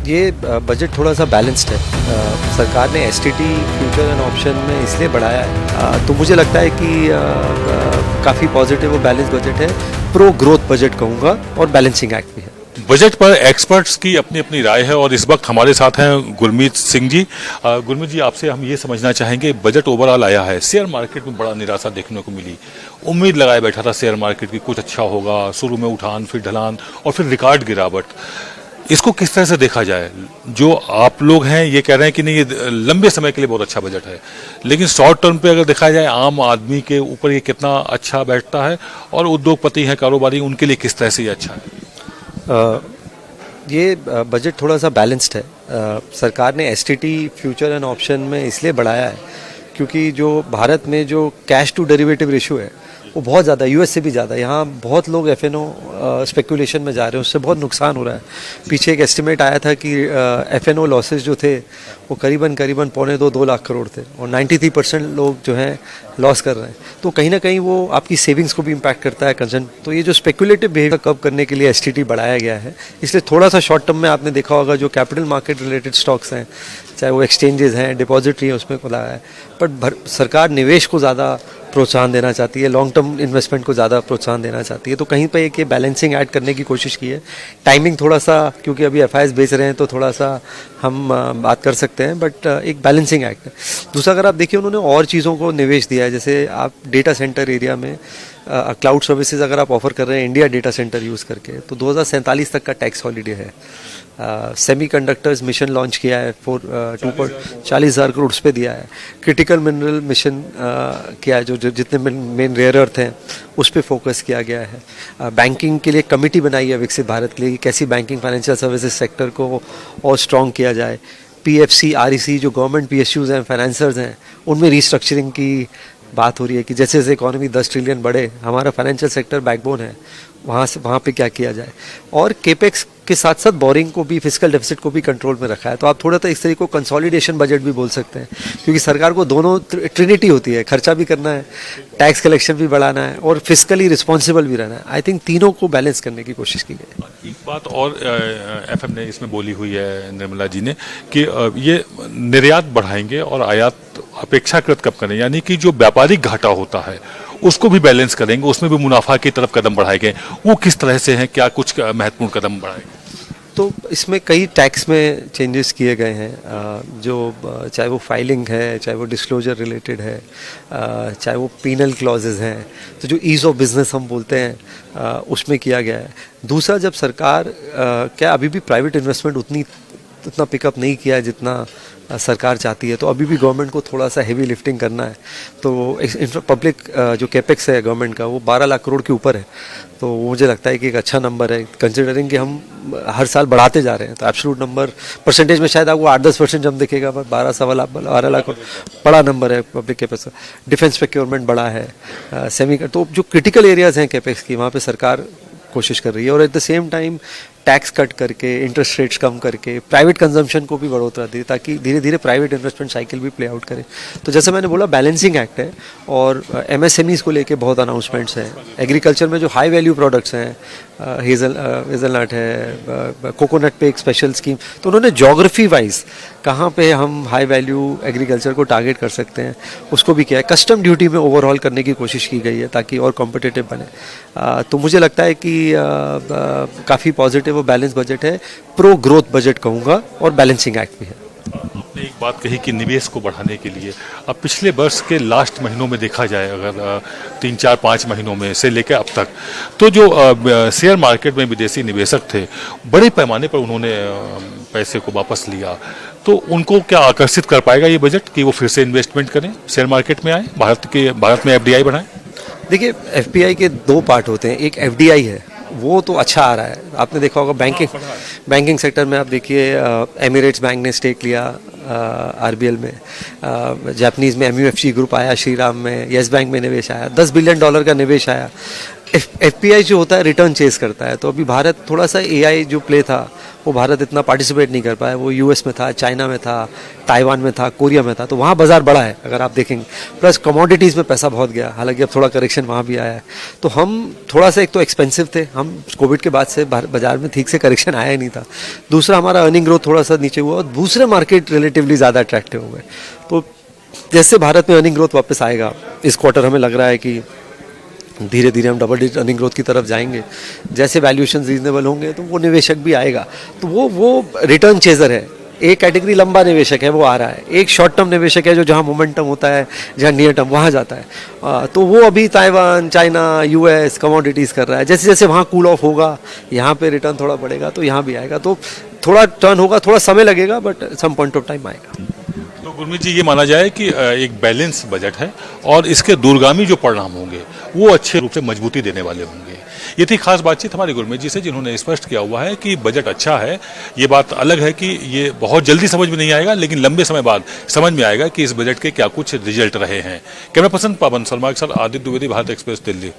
ये बजट थोड़ा सा बैलेंस्ड है। सरकार ने एसटीटी फ्यूचर एंड ऑप्शन में इसलिए बढ़ाया है, तो मुझे लगता है कि काफ़ी पॉजिटिव और बैलेंस बजट है। प्रो ग्रोथ बजट कहूँगा और बैलेंसिंग एक्ट भी है। बजट पर एक्सपर्ट्स की अपनी अपनी राय है और इस वक्त हमारे साथ हैं गुरमीत सिंह जी। गुरमीत जी, आपसे हम ये समझना चाहेंगे, बजट ओवरऑल आया है, शेयर मार्केट में बड़ा निराशा देखने को मिली। उम्मीद लगाए बैठा था शेयर मार्केट की कुछ अच्छा होगा, शुरू में उठान फिर ढलान और फिर रिकॉर्ड गिरावट। इसको किस तरह से देखा जाए? जो आप लोग हैं ये कह रहे हैं कि नहीं, ये लंबे समय के लिए बहुत अच्छा बजट है, लेकिन शॉर्ट टर्म पे अगर देखा जाए आम आदमी के ऊपर ये कितना अच्छा बैठता है और उद्योगपति हैं, कारोबारी, उनके लिए किस तरह से ये अच्छा है? ये बजट थोड़ा सा बैलेंस्ड है। सरकार ने एसटीटी फ्यूचर एंड ऑप्शन में इसलिए बढ़ाया है क्योंकि जो भारत में जो कैश टू डेरिवेटिव रेशियो है वो बहुत ज़्यादा, यूएस से भी ज़्यादा। यहाँ बहुत लोग एफएनओ स्पेकुलेशन में जा रहे हैं, उससे बहुत नुकसान हो रहा है। पीछे एक एस्टिमेट आया था कि एफएनओ लॉसेस जो थे वो करीबन 2 लाख करोड़ थे और 93% लोग जो हैं लॉस कर रहे हैं। तो कहीं ना कहीं वो आपकी सेविंग्स को भी इम्पैक्ट करता है, कंसर्न। तो ये जो स्पेकुलेटिव बिहेवियर कब करने के लिए एसटीटी बढ़ाया गया है, इसलिए थोड़ा सा शॉर्ट टर्म में आपने देखा होगा जो कैपिटल मार्केट रिलेटेड स्टॉक्स हैं, चाहे वो एक्सचेंजेस हैं, डिपॉजिटरी है, उसमें खुला है। बट सरकार निवेश को ज़्यादा प्रोत्साहन देना चाहती है, लॉन्ग टर्म इन्वेस्टमेंट को ज़्यादा प्रोत्साहन देना चाहती है। तो कहीं पे एक ये बैलेंसिंग ऐड करने की कोशिश की है। टाइमिंग थोड़ा सा, क्योंकि अभी एफआईआईस बेच रहे हैं तो थोड़ा सा हम बात कर सकते हैं, बट एक बैलेंसिंग एक्ट है। दूसरा, अगर आप देखिए, उन्होंने और चीज़ों को निवेश दिया है। जैसे आप डेटा सेंटर एरिया में क्लाउड सर्विसेज अगर आप ऑफर कर रहे हैं इंडिया डेटा सेंटर यूज़ करके, तो 2047 तक का टैक्स हॉलीडे है। सेमीकंडक्टर्स मिशन लॉन्च किया है, 40,000 करोड़ उस पर दिया है। क्रिटिकल मिनरल मिशन किया है, जो जितने मेन रेयर अर्थ हैं उस पर फोकस किया गया है। बैंकिंग के लिए कमेटी बनाई है विकसित भारत के लिए कि कैसी बैंकिंग फाइनेंशियल सर्विसेज सेक्टर को और स्ट्रॉन्ग किया जाए। पीएफसी, आरईसी, जो गवर्नमेंट पीएसयूज हैं, फाइनेंसर्स हैं, उनमें रिस्ट्रक्चरिंग की बात हो रही है कि जैसे जैसे इकोनॉमी 10 ट्रिलियन बढ़े, हमारा फाइनेंशियल सेक्टर बैकबोन है, वहाँ पे क्या किया जाए। और केपेक्स के साथ साथ बोरिंग को भी, फिजिकल डेफिसिट को भी कंट्रोल में रखा है। तो आप थोड़ा सा इस तरीके को कंसोलिडेशन बजट भी बोल सकते हैं, क्योंकि सरकार को दोनों ट्रिनिटी होती है, खर्चा भी करना है, टैक्स कलेक्शन भी बढ़ाना है और फिजिकली रिस्पॉन्सिबल भी रहना है। आई थिंक तीनों को बैलेंस करने की कोशिश की गई। एक बात और एफएम ने इसमें बोली हुई है, निर्मला जी ने, कि ये निर्यात बढ़ाएंगे और आयात अपेक्षाकृत कम करें, यानी कि जो व्यापारिक घाटा होता है उसको भी बैलेंस करेंगे, उसमें भी मुनाफा की तरफ कदम बढ़ाएंगे। वो किस तरह से हैं, क्या कुछ महत्वपूर्ण कदम बढ़ाएंगे? तो इसमें कई टैक्स में चेंजेस किए गए हैं, जो चाहे वो फाइलिंग है, चाहे वो डिस्क्लोजर रिलेटेड है, चाहे वो पीनल क्लॉजेज हैं, तो जो ईज़ ऑफ बिजनेस हम बोलते हैं उसमें किया गया है। दूसरा, जब सरकार क्या अभी भी प्राइवेट इन्वेस्टमेंट उतना पिकअप नहीं किया है जितना सरकार चाहती है, तो अभी भी गवर्नमेंट को थोड़ा सा हेवी लिफ्टिंग करना है। तो पब्लिक जो कैपेक्स है गवर्नमेंट का वो 12 लाख करोड़ के ऊपर है। तो मुझे लगता है कि एक अच्छा नंबर है, कंसिडरिंग कि हम हर साल बढ़ाते जा रहे हैं। तो एब्सोल्यूट नंबर परसेंटेज में शायद आपको 8-10% जब दिखेगा, पर 12 लाख बड़ा नंबर है पब्लिक कैपेक्स। डिफेंस प्रोक्योरमेंट बड़ा है, तो जो क्रिटिकल एरियाज हैं कैपेक्स की, वहाँ पर सरकार कोशिश कर रही है। और at the same time tax cut करके, इंटरेस्ट रेट्स कम करके, प्राइवेट कंजम्पशन को भी बढ़ोतरा दी, ताकि धीरे धीरे प्राइवेट इन्वेस्टमेंट साइकिल भी प्ले आउट करे। तो जैसे मैंने बोला, बैलेंसिंग एक्ट है। और एमएसएमईज को लेके बहुत अनाउंसमेंट्स हैं। एग्रीकल्चर में जो हाई वैल्यू प्रोडक्ट्स हैं, हेज़लनट है, कोकोनट पे एक स्पेशल स्कीम। तो उन्होंने ज्योग्राफी वाइज कहाँ पे हम हाई वैल्यू एग्रीकल्चर को टारगेट कर सकते हैं उसको भी किया है। कस्टम ड्यूटी में ओवरऑल करने की कोशिश की गई है ताकि और कॉम्पिटिटिव बने। तो मुझे लगता है कि काफ़ी पॉजिटिव और बैलेंस बजट है। प्रो ग्रोथ बजट कहूँगा और बैलेंसिंग एक्ट भी है। आपने एक बात कही कि निवेश को बढ़ाने के लिए, अब पिछले वर्ष के लास्ट महीनों में देखा जाए, अगर 3-4-5 महीनों में से लेकर अब तक, तो जो शेयर मार्केट में विदेशी निवेशक थे, बड़े पैमाने पर उन्होंने पैसे को वापस लिया। तो उनको क्या आकर्षित कर पाएगा ये बजट कि वो फिर से इन्वेस्टमेंट करें, शेयर मार्केट में आए, भारत में एफडीआई बढ़ाएं? देखिए, एफपीआई के 2 पार्ट होते हैं। एक एफडीआई है, वो तो अच्छा आ रहा है। आपने देखा होगा बैंकिंग सेक्टर में, आप देखिए एमिरेट्स बैंक ने स्टेक लिया आरबीएल में, जापानीज़ में एमयूएफसी ग्रुप आया, श्रीराम में, येस बैंक में निवेश आया, $10 बिलियन का निवेश आया। एफपीआई जो होता है रिटर्न चेस करता है, तो अभी भारत थोड़ा सा एआई जो प्ले था वो भारत इतना पार्टिसिपेट नहीं कर पाया। वो यूएस में था, चाइना में था, ताइवान में था, कोरिया में था, तो वहाँ बाजार बड़ा है अगर आप देखेंगे। प्लस कमोडिटीज़ में पैसा बहुत गया, हालांकि अब थोड़ा करेक्शन वहाँ भी आया है। तो हम थोड़ा सा एक तो एक्सपेंसिव थे, हम कोविड के बाद से बाजार में ठीक से करेक्शन आया ही नहीं था। दूसरा हमारा अर्निंग ग्रोथ थोड़ा सा नीचे हुआ और दूसरे मार्केट रिलेटिवली ज़्यादा अट्रैक्टिव हुए। तो जैसे भारत में अर्निंग ग्रोथ वापस आएगा, इस क्वार्टर हमें लग रहा है कि धीरे धीरे हम डबल डिजिट अर्निंग ग्रोथ की तरफ जाएंगे। जैसे वैल्यूएशन रीजनेबल होंगे तो वो निवेशक भी आएगा। तो वो रिटर्न चेजर है। एक कैटेगरी लंबा निवेशक है, वो आ रहा है। एक शॉर्ट टर्म निवेशक है जो जहाँ मोमेंटम होता है, जहाँ नियर टर्म वहाँ जाता है। तो वो अभी ताइवान, चाइना, यूएस कमोडिटीज़ कर रहा है। जैसे जैसे वहाँ कूल ऑफ होगा, यहाँ पे रिटर्न थोड़ा बढ़ेगा तो यहाँ भी आएगा। तो थोड़ा टर्न होगा, थोड़ा समय लगेगा, but some point of time आएगा। तो गुरमीत जी, ये माना जाए कि एक बैलेंस बजट है और इसके दूरगामी जो परिणाम होंगे वो अच्छे रूप से मजबूती देने वाले होंगे। ये थी खास बातचीत हमारे गुरमीत जी से, जिन्होंने स्पष्ट किया हुआ है कि बजट अच्छा है। ये बात अलग है कि ये बहुत जल्दी समझ में नहीं आएगा, लेकिन लंबे समय बाद समझ में आएगा कि इस बजट के क्या कुछ रिजल्ट रहे हैं। कैमरा पर्सन पवन शर्मा के साथ आदित्य द्विवेदी, भारत एक्सप्रेस, दिल्ली।